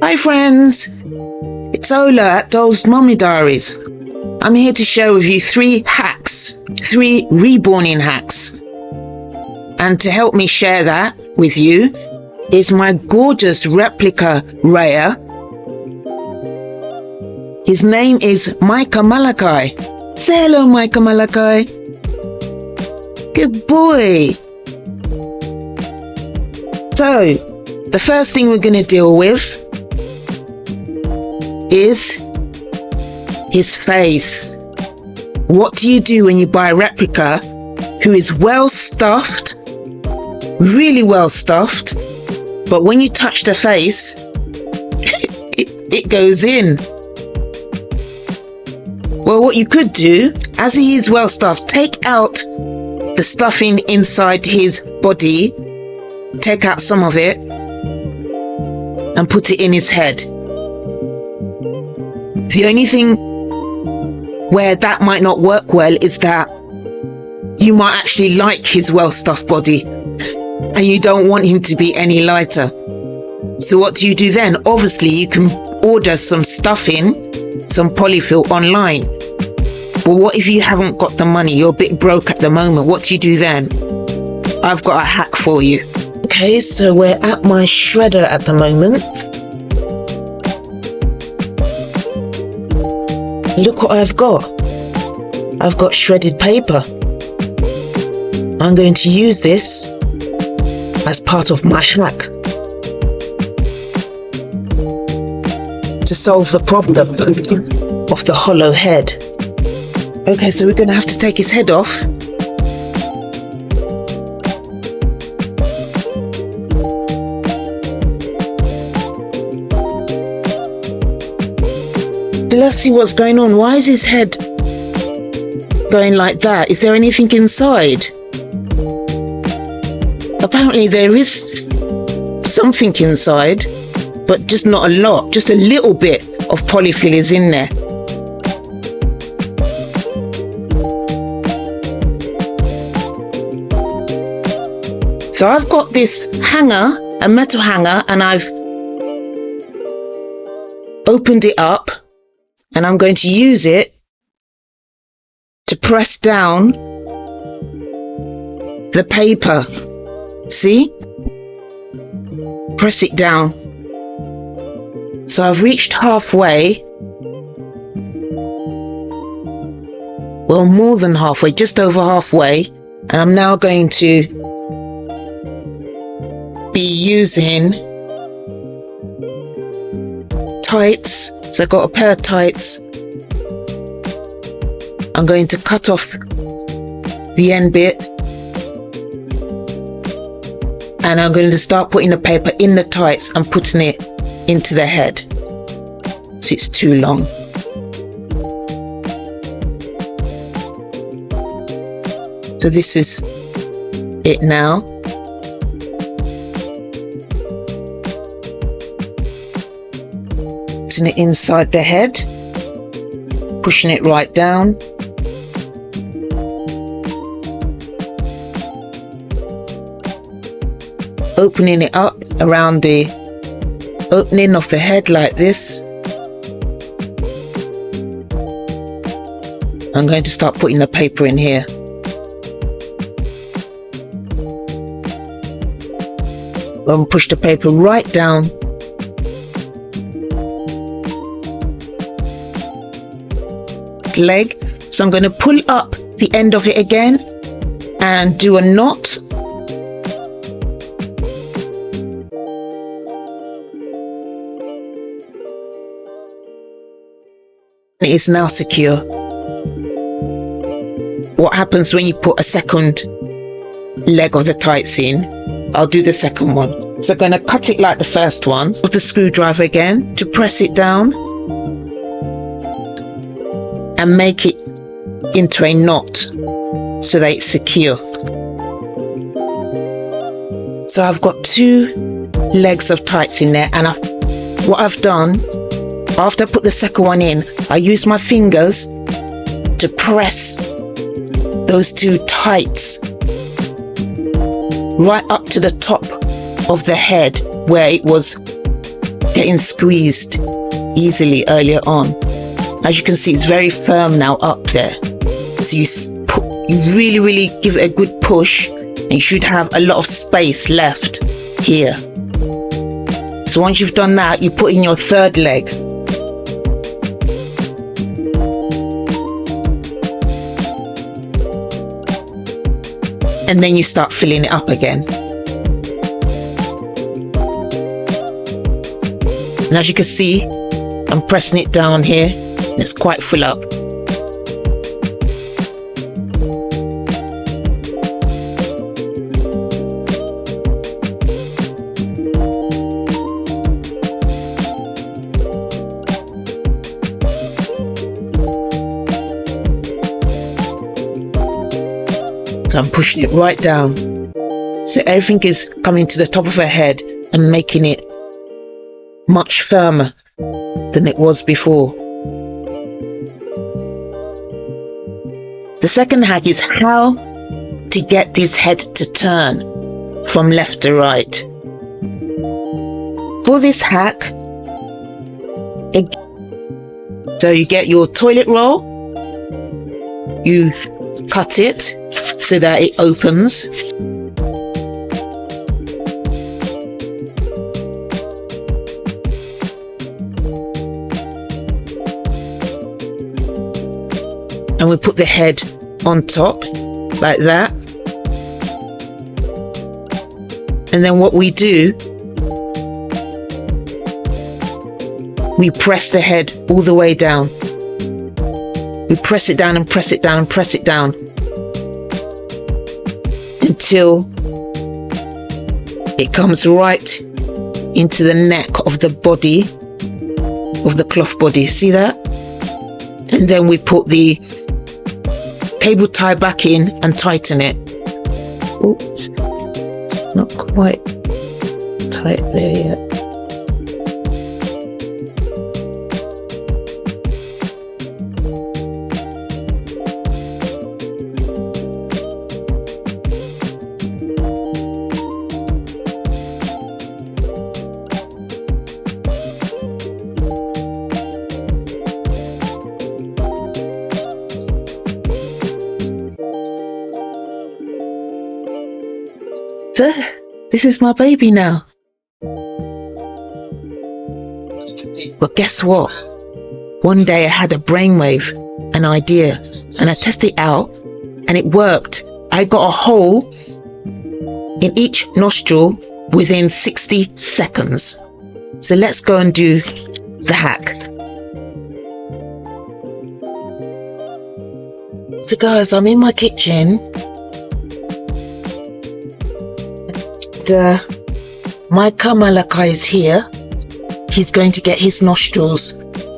Hi friends, it's Ollah at Dollsmummydiaries. Diaries. I'm here to share with you 3 hacks, 3 reborning hacks. And to help me share that with you is my gorgeous replica rare. His name is Mckayla. Say hello, Mckayla. Good boy. So, the first thing we're going to deal with is his face. What do you do when you buy a replica who is well stuffed, really well stuffed, but when you touch the face, it goes in? Well, what you could do, as he is well stuffed, take out the stuffing inside his body, take out some of it, and put it in his head. The only thing where that might not work well is that you might actually like his well-stuffed body and you don't want him to be any lighter. So what do you do then? Obviously, you can order some stuffing, some polyfill online. But what if you haven't got the money? You're a bit broke at the moment. What do you do then? I've got a hack for you. Okay, so we're at my shredder at the moment. Look what I've got. I've got shredded paper. I'm going to use this as part of my hack to solve the problem of the hollow head. Okay, so we're going to have to take his head off. Let's see what's going on. Why is his head going like that? Is there anything inside? Apparently there is something inside, but just not a lot. Just a little bit of polyfill is in there. So I've got this hanger, a metal hanger, and I've opened it up. And I'm going to use it to press down the paper. See? Press it down. So I've reached halfway. Well, more than halfway, just over halfway. And I'm now going to be using tights. So I've got a pair of tights. I'm going to cut off the end bit. And I'm going to start putting the paper in the tights and putting it into the head. So it's too long. So this is it now. Putting it inside the head, pushing it right down. Opening it up around the opening of the head like this. I'm going to start putting the paper in here. And push the paper right down. Leg. So I'm going to pull up the end of it again and do a knot. It is now secure. What happens when you put a second leg of the tights in? I'll do the second one. So I'm going to cut it like the first one with the screwdriver again to press it down and make it into a knot so that it's secure. So I've got 2 legs of tights in there, and what I've done, after I put the second one in, I use my fingers to press those 2 tights right up to the top of the head where it was getting squeezed easily earlier on. As you can see, it's very firm now up there. So you really give it a good push, and you should have a lot of space left here. So once you've done that, you put in your third leg. And then you start filling it up again. And as you can see, I'm pressing it down here, and it's quite full up. So I'm pushing it right down. So everything is coming to the top of her head and making it much firmer than it was before. The second hack is how to get this head to turn from left to right. For this hack, so you get your toilet roll, you cut it so that it opens. And we put the head on top like that. And then what we do, we press the head all the way down. We press it down and press it down and press it down until it comes right into the neck of the body, of the cloth body. See that? And then we put the cable tie back in and tighten it. Oops, it's not quite tight there yet. So, this is my baby now. But guess what? One day I had a brainwave, an idea, and I tested it out, and it worked. I got a hole in each nostril within 60 seconds. So let's go and do the hack. So guys, I'm in my kitchen. Mckayla is here. He's going to get his nostrils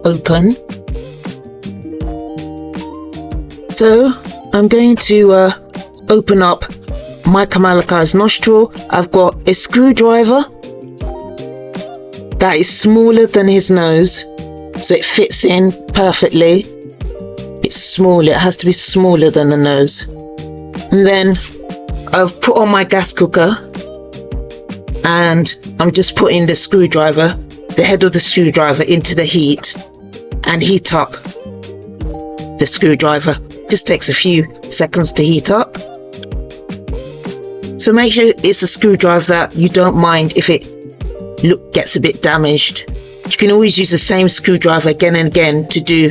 open. So I'm going to open up Mckayla's nostril. I've got a screwdriver that is smaller than his nose, so it fits in perfectly. It's small, it has to be smaller than the nose. And then I've put on my gas cooker, and I'm just putting the screwdriver, the head of the screwdriver, into the heat and heat up the screwdriver. Just takes a few seconds to heat up. So make sure it's a screwdriver that you don't mind if it gets a bit damaged. You can always use the same screwdriver again and again to do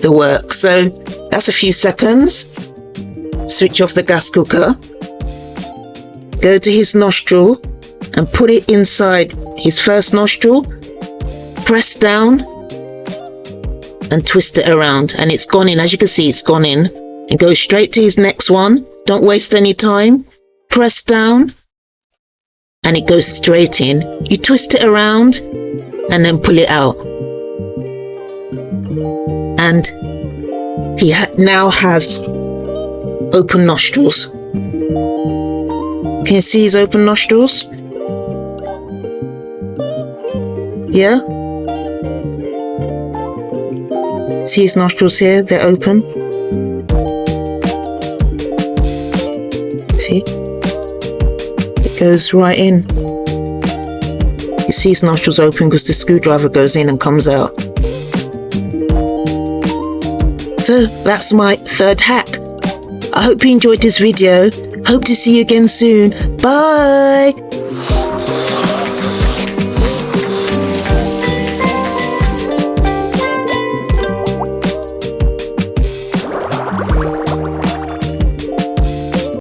the work. So that's a few seconds. Switch off the gas cooker. Go to his nostril and put it inside his first nostril. Press down and twist it around, and it's gone in. As you can see, it's gone in. And go straight to his next one. Don't waste any time. Press down and it goes straight in. You twist it around and then pull it out. And he now has open nostrils. Can you see his open nostrils? Yeah? See his nostrils here? They're open. See? It goes right in. You see his nostrils open because the screwdriver goes in and comes out. So that's my third hack. I hope you enjoyed this video. Hope to see you again soon. Bye!